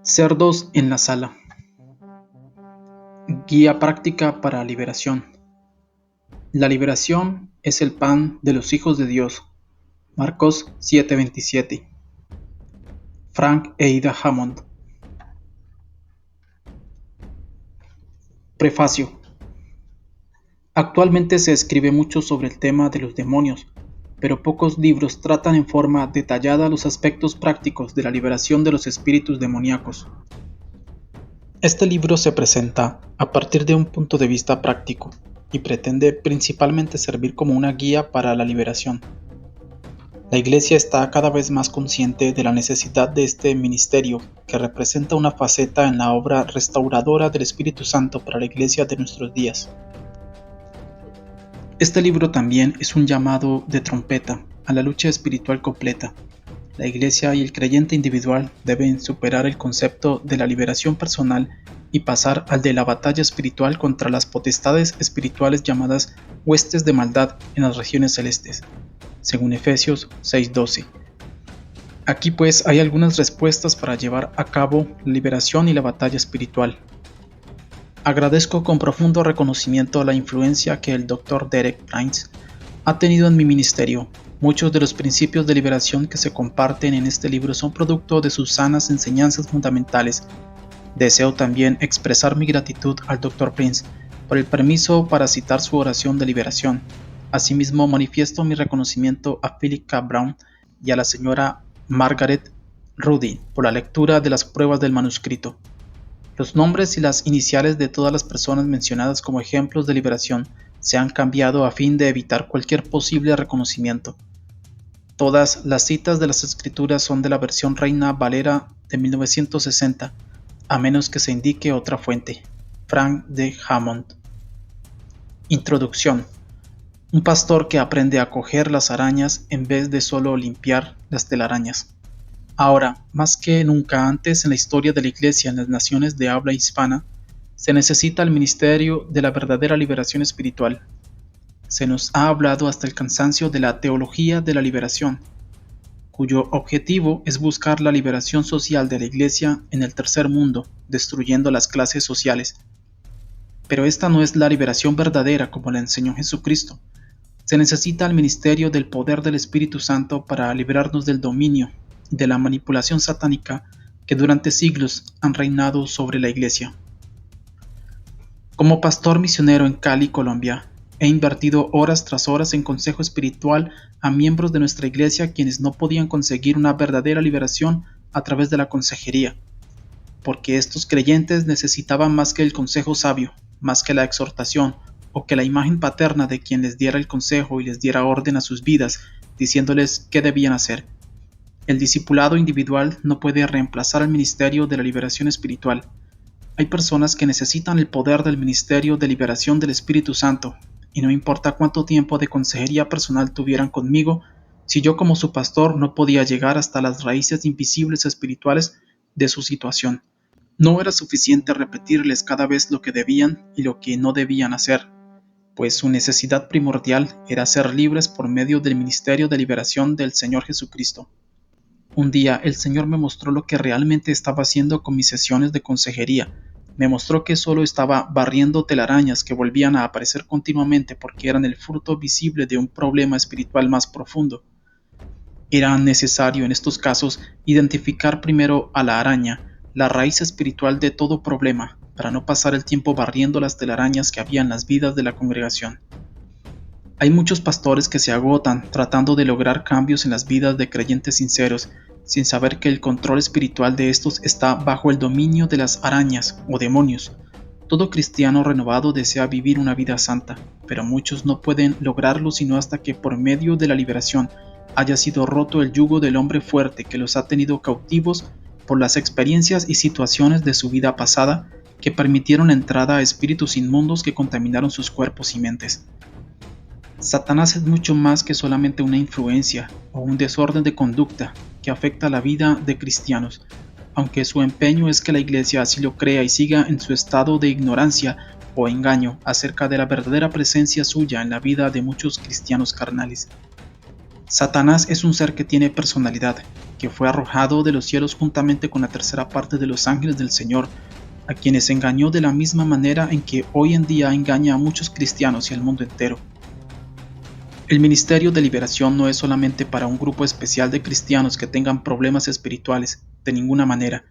Cerdos en la sala. Guía práctica para liberación. La liberación es el pan de los hijos de Dios. Marcos 7:27. Frank e Ida Hammond. Prefacio. Actualmente se escribe mucho sobre el tema de los demonios, pero pocos libros tratan en forma detallada los aspectos prácticos de la liberación de los espíritus demoníacos. Este libro se presenta a partir de un punto de vista práctico y pretende principalmente servir como una guía para la liberación. La Iglesia está cada vez más consciente de la necesidad de este ministerio, que representa una faceta en la obra restauradora del Espíritu Santo para la Iglesia de nuestros días. Este libro también es un llamado de trompeta a la lucha espiritual completa. La Iglesia y el creyente individual deben superar el concepto de la liberación personal y pasar al de la batalla espiritual contra las potestades espirituales llamadas huestes de maldad en las regiones celestes, según Efesios 6:12. Aquí pues hay algunas respuestas para llevar a cabo la liberación y la batalla espiritual. Agradezco con profundo reconocimiento la influencia que el Dr. Derek Prince ha tenido en mi ministerio. Muchos de los principios de liberación que se comparten en este libro son producto de sus sanas enseñanzas fundamentales. Deseo también expresar mi gratitud al Dr. Prince por el permiso para citar su oración de liberación. Asimismo, manifiesto mi reconocimiento a Philip K. Brown y a la señora Margaret Rudin por la lectura de las pruebas del manuscrito. Los nombres y las iniciales de todas las personas mencionadas como ejemplos de liberación se han cambiado a fin de evitar cualquier posible reconocimiento. Todas las citas de las escrituras son de la versión Reina Valera de 1960, a menos que se indique otra fuente. Frank D. Hammond. Introducción. Un pastor que aprende a coger las arañas en vez de solo limpiar las telarañas. Ahora, más que nunca antes en la historia de la Iglesia en las naciones de habla hispana, se necesita el ministerio de la verdadera liberación espiritual. Se nos ha hablado hasta el cansancio de la teología de la liberación, cuyo objetivo es buscar la liberación social de la Iglesia en el tercer mundo, destruyendo las clases sociales. Pero esta no es la liberación verdadera como la enseñó Jesucristo. Se necesita el ministerio del poder del Espíritu Santo para librarnos del dominio y de la manipulación satánica que durante siglos han reinado sobre la Iglesia. Como pastor misionero en Cali, Colombia, he invertido horas tras horas en consejo espiritual a miembros de nuestra Iglesia quienes no podían conseguir una verdadera liberación a través de la consejería, porque estos creyentes necesitaban más que el consejo sabio, más que la exhortación o que la imagen paterna de quien les diera el consejo y les diera orden a sus vidas, diciéndoles qué debían hacer. El discipulado individual no puede reemplazar el ministerio de la liberación espiritual. Hay personas que necesitan el poder del ministerio de liberación del Espíritu Santo, y no importa cuánto tiempo de consejería personal tuvieran conmigo, si yo como su pastor no podía llegar hasta las raíces invisibles espirituales de su situación. No era suficiente repetirles cada vez lo que debían y lo que no debían hacer, pues su necesidad primordial era ser libres por medio del ministerio de liberación del Señor Jesucristo. Un día el Señor me mostró lo que realmente estaba haciendo con mis sesiones de consejería. Me mostró que solo estaba barriendo telarañas que volvían a aparecer continuamente porque eran el fruto visible de un problema espiritual más profundo. Era necesario en estos casos identificar primero a la araña, la raíz espiritual de todo problema, para no pasar el tiempo barriendo las telarañas que había en las vidas de la congregación. Hay muchos pastores que se agotan tratando de lograr cambios en las vidas de creyentes sinceros, sin saber que el control espiritual de estos está bajo el dominio de las arañas o demonios. Todo cristiano renovado desea vivir una vida santa, pero muchos no pueden lograrlo sino hasta que por medio de la liberación haya sido roto el yugo del hombre fuerte que los ha tenido cautivos por las experiencias y situaciones de su vida pasada que permitieron entrada a espíritus inmundos que contaminaron sus cuerpos y mentes. Satanás es mucho más que solamente una influencia o un desorden de conducta que afecta la vida de cristianos, aunque su empeño es que la Iglesia así lo crea y siga en su estado de ignorancia o engaño acerca de la verdadera presencia suya en la vida de muchos cristianos carnales. Satanás es un ser que tiene personalidad, que fue arrojado de los cielos juntamente con la tercera parte de los ángeles del Señor, a quienes engañó de la misma manera en que hoy en día engaña a muchos cristianos y al mundo entero. El ministerio de liberación no es solamente para un grupo especial de cristianos que tengan problemas espirituales, de ninguna manera.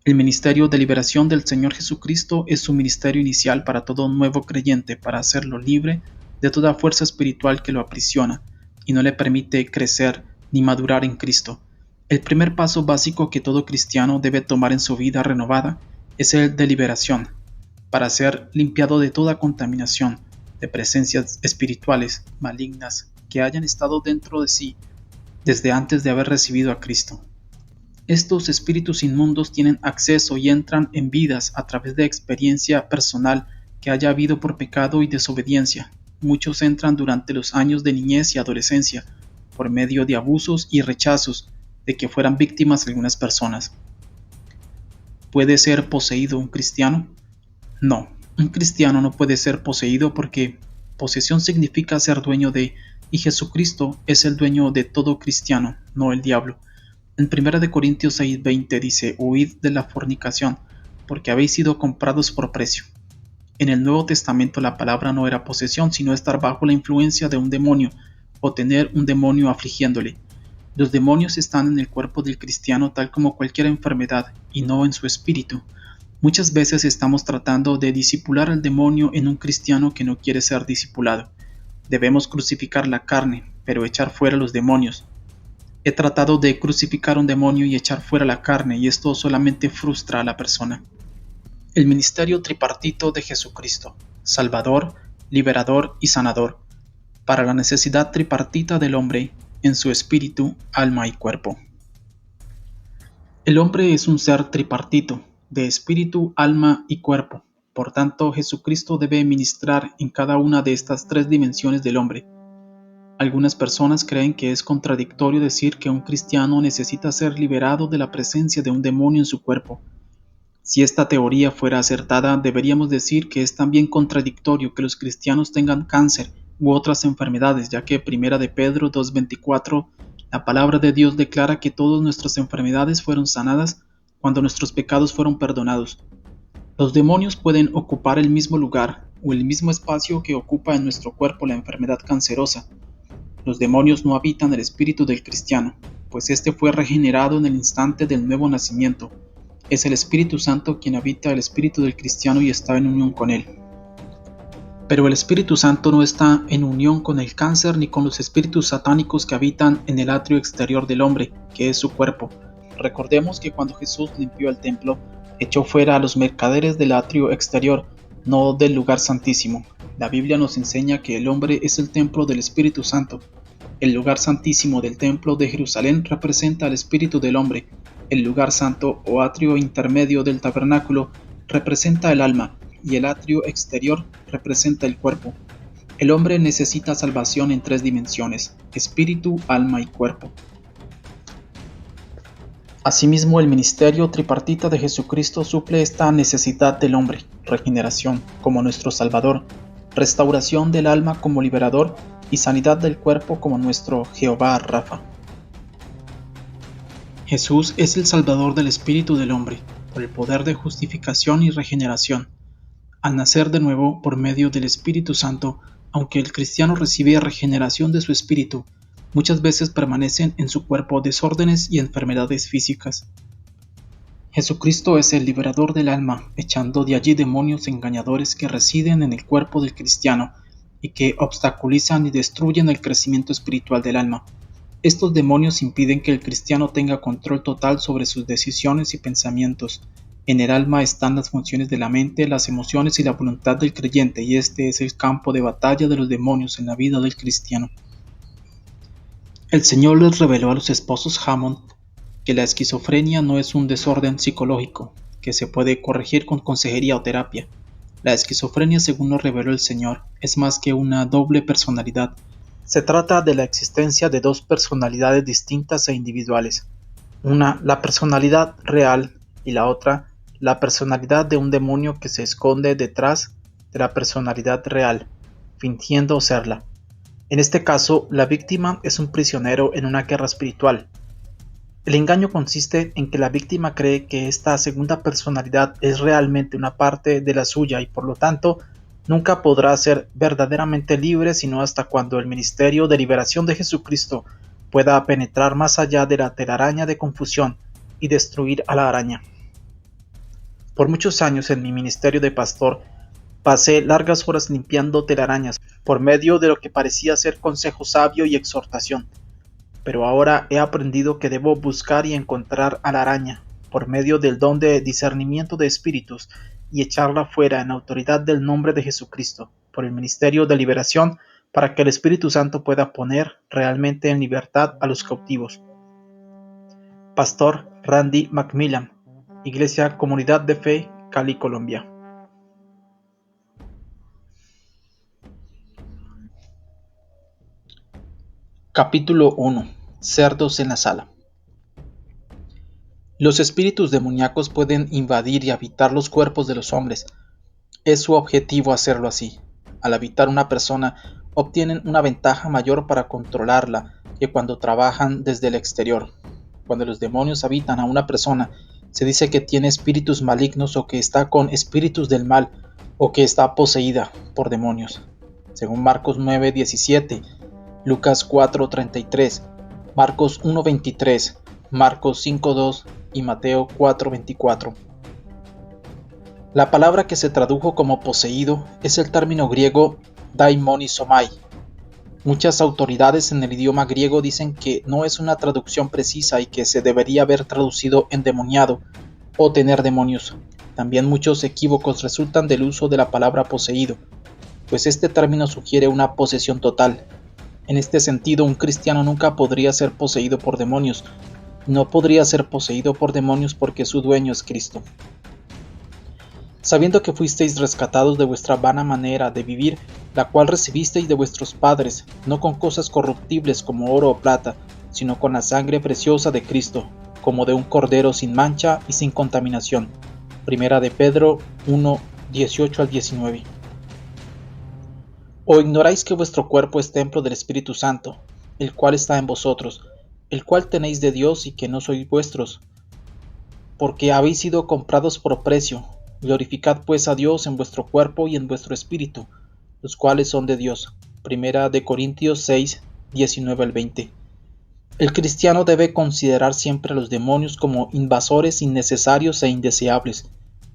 El ministerio de liberación del Señor Jesucristo es su ministerio inicial para todo nuevo creyente, para hacerlo libre de toda fuerza espiritual que lo aprisiona y no le permite crecer ni madurar en Cristo. El primer paso básico que todo cristiano debe tomar en su vida renovada es el de liberación, para ser limpiado de toda contaminación, de presencias espirituales malignas que hayan estado dentro de sí desde antes de haber recibido a Cristo. Estos espíritus inmundos tienen acceso y entran en vidas a través de experiencia personal que haya habido por pecado y desobediencia. Muchos entran durante los años de niñez y adolescencia, por medio de abusos y rechazos de que fueran víctimas algunas personas. ¿Puede ser poseído un cristiano? No, un cristiano no puede ser poseído porque posesión significa ser dueño de, y Jesucristo es el dueño de todo cristiano, no el diablo. En 1 Corintios 6:20 dice: huid de la fornicación, porque habéis sido comprados por precio. En el Nuevo Testamento la palabra no era posesión, sino estar bajo la influencia de un demonio, o tener un demonio afligiéndole. Los demonios están en el cuerpo del cristiano tal como cualquier enfermedad, y no en su espíritu. Muchas veces estamos tratando de disipular al demonio en un cristiano que no quiere ser discipulado. Debemos crucificar la carne, pero echar fuera los demonios. He tratado de crucificar un demonio y echar fuera la carne, y esto solamente frustra a la persona. El ministerio tripartito de Jesucristo: Salvador, Liberador y Sanador, para la necesidad tripartita del hombre en su espíritu, alma y cuerpo. El hombre es un ser tripartito, de espíritu, alma y cuerpo. Por tanto, Jesucristo debe ministrar en cada una de estas tres dimensiones del hombre. Algunas personas creen que es contradictorio decir que un cristiano necesita ser liberado de la presencia de un demonio en su cuerpo. Si esta teoría fuera acertada, deberíamos decir que es también contradictorio que los cristianos tengan cáncer u otras enfermedades, ya que 1 de Pedro 2:24, la palabra de Dios declara que todas nuestras enfermedades fueron sanadas cuando nuestros pecados fueron perdonados. Los demonios pueden ocupar el mismo lugar o el mismo espacio que ocupa en nuestro cuerpo la enfermedad cancerosa. Los demonios no habitan el espíritu del cristiano, pues éste fue regenerado en el instante del nuevo nacimiento. Es el Espíritu Santo quien habita el espíritu del cristiano y está en unión con él. Pero el Espíritu Santo no está en unión con el cáncer ni con los espíritus satánicos que habitan en el atrio exterior del hombre, que es su cuerpo. Recordemos que cuando Jesús limpió el templo, echó fuera a los mercaderes del atrio exterior, no del lugar santísimo. La Biblia nos enseña que el hombre es el templo del Espíritu Santo. El lugar santísimo del templo de Jerusalén representa al espíritu del hombre. El lugar santo o atrio intermedio del tabernáculo representa el alma, y el atrio exterior representa el cuerpo. El hombre necesita salvación en tres dimensiones: espíritu, alma y cuerpo. Asimismo, el ministerio tripartita de Jesucristo suple esta necesidad del hombre: regeneración como nuestro Salvador, restauración del alma como liberador y sanidad del cuerpo como nuestro Jehová Rafa. Jesús es el Salvador del espíritu del hombre, por el poder de justificación y regeneración. Al nacer de nuevo por medio del Espíritu Santo, aunque el cristiano recibe regeneración de su espíritu, muchas veces permanecen en su cuerpo desórdenes y enfermedades físicas. Jesucristo es el liberador del alma, echando de allí demonios engañadores que residen en el cuerpo del cristiano y que obstaculizan y destruyen el crecimiento espiritual del alma. Estos demonios impiden que el cristiano tenga control total sobre sus decisiones y pensamientos. En el alma están las funciones de la mente, las emociones y la voluntad del creyente, y este es el campo de batalla de los demonios en la vida del cristiano. El Señor les reveló a los esposos Hammond que la esquizofrenia no es un desorden psicológico que se puede corregir con consejería o terapia. La esquizofrenia, según nos reveló el Señor, es más que una doble personalidad. Se trata de la existencia de dos personalidades distintas e individuales. Una, la personalidad real, y la otra, la personalidad de un demonio que se esconde detrás de la personalidad real, fingiendo serla. En este caso, la víctima es un prisionero en una guerra espiritual. El engaño consiste en que la víctima cree que esta segunda personalidad es realmente una parte de la suya y por lo tanto nunca podrá ser verdaderamente libre sino hasta cuando el ministerio de liberación de Jesucristo pueda penetrar más allá de la telaraña de confusión y destruir a la araña. Por muchos años en mi ministerio de pastor pasé largas horas limpiando telarañas por medio de lo que parecía ser consejo sabio y exhortación. Pero ahora he aprendido que debo buscar y encontrar a la araña por medio del don de discernimiento de espíritus y echarla fuera en autoridad del nombre de Jesucristo, por el ministerio de liberación, para que el Espíritu Santo pueda poner realmente en libertad a los cautivos. Pastor Randy Macmillan, Iglesia Comunidad de Fe, Cali, Colombia. Capítulo 1. Cerdos en la sala. Los espíritus demoníacos pueden invadir y habitar los cuerpos de los hombres. Es su objetivo hacerlo así. Al habitar una persona, obtienen una ventaja mayor para controlarla que cuando trabajan desde el exterior. Cuando los demonios habitan a una persona, se dice que tiene espíritus malignos o que está con espíritus del mal o que está poseída por demonios. Según Marcos 9:17, Lucas 4:33, Marcos 1:23, Marcos 5:2 y Mateo 4:24. La palabra que se tradujo como poseído es el término griego daimonizomai. Muchas autoridades en el idioma griego dicen que no es una traducción precisa y que se debería haber traducido endemoniado o tener demonios. También muchos equívocos resultan del uso de la palabra poseído, pues este término sugiere una posesión total. En este sentido, un cristiano nunca podría ser poseído por demonios. No podría ser poseído por demonios porque su dueño es Cristo. Sabiendo que fuisteis rescatados de vuestra vana manera de vivir, la cual recibisteis de vuestros padres, no con cosas corruptibles como oro o plata, sino con la sangre preciosa de Cristo, como de un cordero sin mancha y sin contaminación. Primera de Pedro 1, 18 al 19. ¿O ignoráis que vuestro cuerpo es templo del Espíritu Santo, el cual está en vosotros, el cual tenéis de Dios y que no sois vuestros? Porque habéis sido comprados por precio. Glorificad pues a Dios en vuestro cuerpo y en vuestro espíritu, los cuales son de Dios. Primera de Corintios 6, 19 al 20. El cristiano debe considerar siempre a los demonios como invasores innecesarios e indeseables.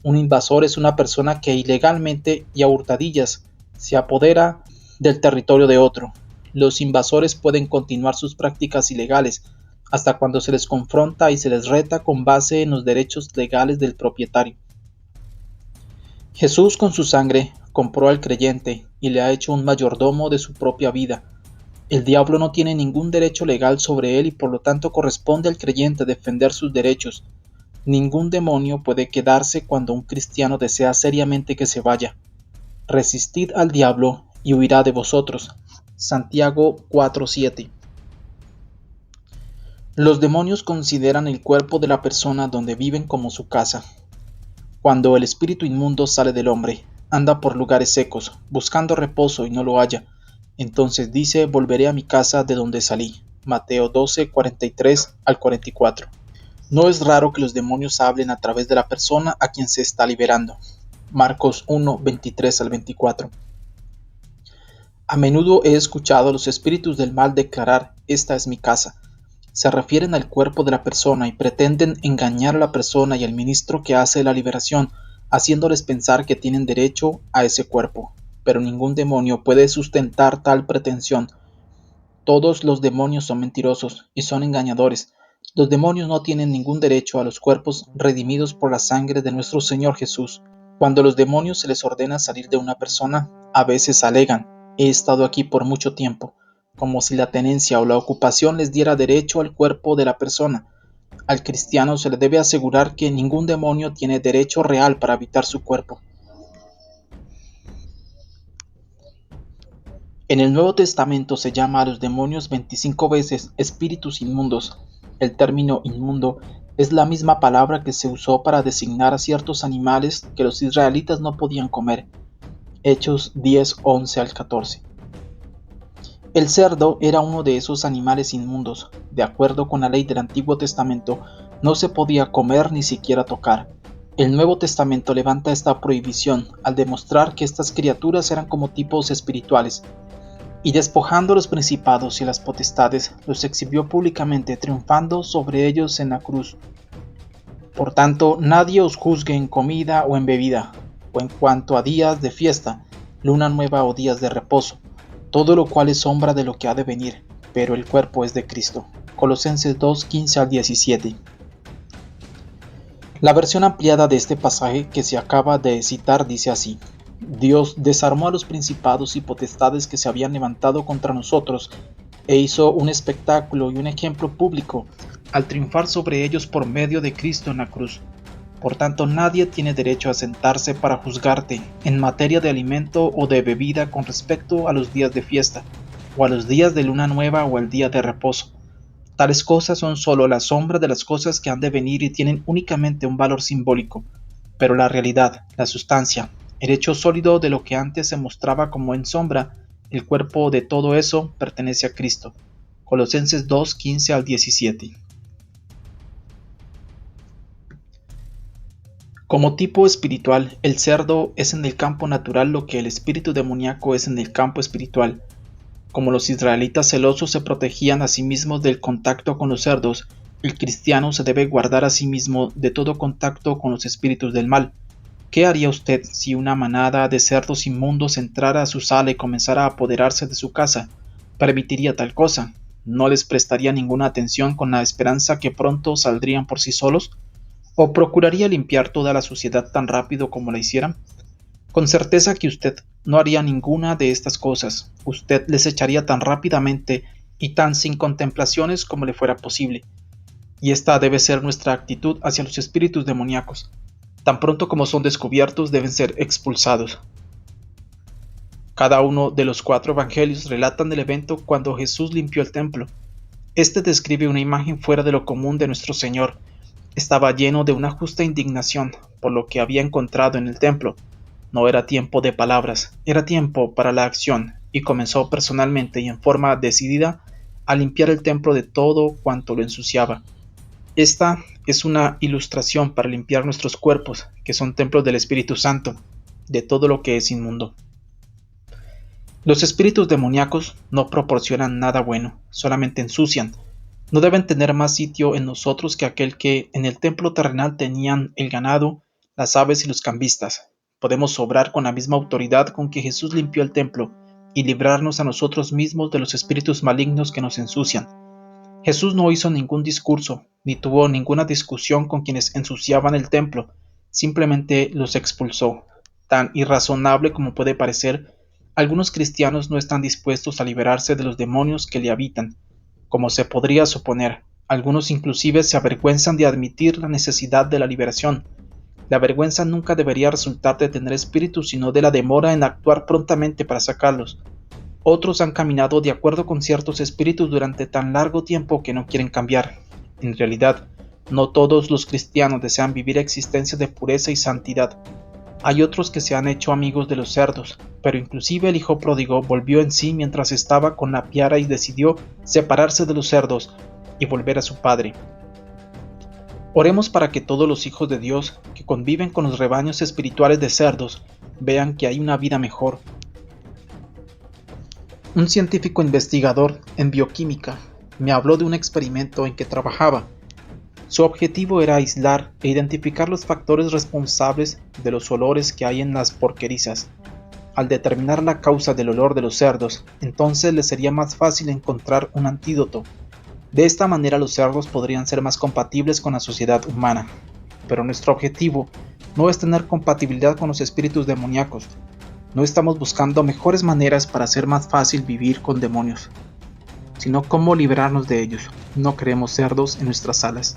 Un invasor es una persona que ilegalmente y a hurtadillas se apodera del territorio de otro. Los invasores pueden continuar sus prácticas ilegales hasta cuando se les confronta y se les reta con base en los derechos legales del propietario. Jesús con su sangre compró al creyente y le ha hecho un mayordomo de su propia vida. El diablo no tiene ningún derecho legal sobre él y por lo tanto corresponde al creyente defender sus derechos. Ningún demonio puede quedarse cuando un cristiano desea seriamente que se vaya. Resistid al diablo y huirá de vosotros. Santiago 4:7. Los demonios consideran el cuerpo de la persona donde viven como su casa. Cuando el espíritu inmundo sale del hombre, anda por lugares secos, buscando reposo y no lo halla. Entonces dice: volveré a mi casa de donde salí. Mateo 12, 43 al 44. No es raro que los demonios hablen a través de la persona a quien se está liberando. Marcos 1, 23 al 24. A menudo he escuchado a los espíritus del mal declarar: esta es mi casa. Se refieren al cuerpo de la persona y pretenden engañar a la persona y al ministro que hace la liberación, haciéndoles pensar que tienen derecho a ese cuerpo. Pero ningún demonio puede sustentar tal pretensión. Todos los demonios son mentirosos y son engañadores. Los demonios no tienen ningún derecho a los cuerpos redimidos por la sangre de nuestro Señor Jesús. Cuando a los demonios se les ordena salir de una persona, a veces alegan: he estado aquí por mucho tiempo, como si la tenencia o la ocupación les diera derecho al cuerpo de la persona. Al cristiano se le debe asegurar que ningún demonio tiene derecho real para habitar su cuerpo. En el Nuevo Testamento se llama a los demonios 25 veces espíritus inmundos. El término inmundo es la misma palabra que se usó para designar a ciertos animales que los israelitas no podían comer. Hechos 10, 11 al 14. El cerdo era uno de esos animales inmundos. De acuerdo con la ley del Antiguo Testamento, no se podía comer ni siquiera tocar. El Nuevo Testamento levanta esta prohibición al demostrar que estas criaturas eran como tipos espirituales, y despojando a los principados y las potestades, los exhibió públicamente, triunfando sobre ellos en la cruz. Por tanto, nadie os juzgue en comida o en bebida, o en cuanto a días de fiesta, luna nueva o días de reposo, todo lo cual es sombra de lo que ha de venir, pero el cuerpo es de Cristo. Colosenses 2, 15 al 17. La versión ampliada de este pasaje que se acaba de citar dice así: Dios desarmó a los principados y potestades que se habían levantado contra nosotros e hizo un espectáculo y un ejemplo público al triunfar sobre ellos por medio de Cristo en la cruz. Por tanto, nadie tiene derecho a sentarse para juzgarte en materia de alimento o de bebida con respecto a los días de fiesta, o a los días de luna nueva o el día de reposo. Tales cosas son solo la sombra de las cosas que han de venir y tienen únicamente un valor simbólico, pero la realidad, la sustancia, el hecho sólido de lo que antes se mostraba como en sombra, el cuerpo de todo eso pertenece a Cristo. Colosenses 2, 15 al 17. Como tipo espiritual, el cerdo es en el campo natural lo que el espíritu demoníaco es en el campo espiritual. Como los israelitas celosos se protegían a sí mismos del contacto con los cerdos, el cristiano se debe guardar a sí mismo de todo contacto con los espíritus del mal. ¿Qué haría usted si una manada de cerdos inmundos entrara a su sala y comenzara a apoderarse de su casa? ¿Permitiría tal cosa? ¿No les prestaría ninguna atención con la esperanza que pronto saldrían por sí solos? ¿O procuraría limpiar toda la suciedad tan rápido como la hicieran? Con certeza que usted no haría ninguna de estas cosas. Usted les echaría tan rápidamente y tan sin contemplaciones como le fuera posible. Y esta debe ser nuestra actitud hacia los espíritus demoníacos. Tan pronto como son descubiertos, deben ser expulsados. Cada uno de los 4 evangelios relatan el evento cuando Jesús limpió el templo. Este describe una imagen fuera de lo común de nuestro Señor. Estaba lleno de una justa indignación por lo que había encontrado en el templo. No era tiempo de palabras, era tiempo para la acción, y comenzó personalmente y en forma decidida a limpiar el templo de todo cuanto lo ensuciaba. Esta es una ilustración para limpiar nuestros cuerpos, que son templos del Espíritu Santo, de todo lo que es inmundo. Los espíritus demoníacos no proporcionan nada bueno, solamente ensucian. No deben tener más sitio en nosotros que aquel que en el templo terrenal tenían el ganado, las aves y los cambistas. Podemos obrar con la misma autoridad con que Jesús limpió el templo y librarnos a nosotros mismos de los espíritus malignos que nos ensucian. Jesús no hizo ningún discurso, ni tuvo ninguna discusión con quienes ensuciaban el templo, simplemente los expulsó. Tan irrazonable como puede parecer, algunos cristianos no están dispuestos a liberarse de los demonios que le habitan. Como se podría suponer, algunos inclusive se avergüenzan de admitir la necesidad de la liberación. La vergüenza nunca debería resultar de tener espíritus, sino de la demora en actuar prontamente para sacarlos. Otros han caminado de acuerdo con ciertos espíritus durante tan largo tiempo que no quieren cambiar. En realidad, no todos los cristianos desean vivir existencias de pureza y santidad. Hay otros que se han hecho amigos de los cerdos, pero inclusive el hijo pródigo volvió en sí mientras estaba con la piara y decidió separarse de los cerdos y volver a su padre. Oremos para que todos los hijos de Dios que conviven con los rebaños espirituales de cerdos vean que hay una vida mejor. Un científico investigador en bioquímica me habló de un experimento en que trabajaba. Su objetivo era aislar e identificar los factores responsables de los olores que hay en las porquerizas. Al determinar la causa del olor de los cerdos, entonces les sería más fácil encontrar un antídoto. De esta manera los cerdos podrían ser más compatibles con la sociedad humana. Pero nuestro objetivo no es tener compatibilidad con los espíritus demoníacos. No estamos buscando mejores maneras para hacer más fácil vivir con demonios, sino cómo liberarnos de ellos. No queremos cerdos en nuestras salas.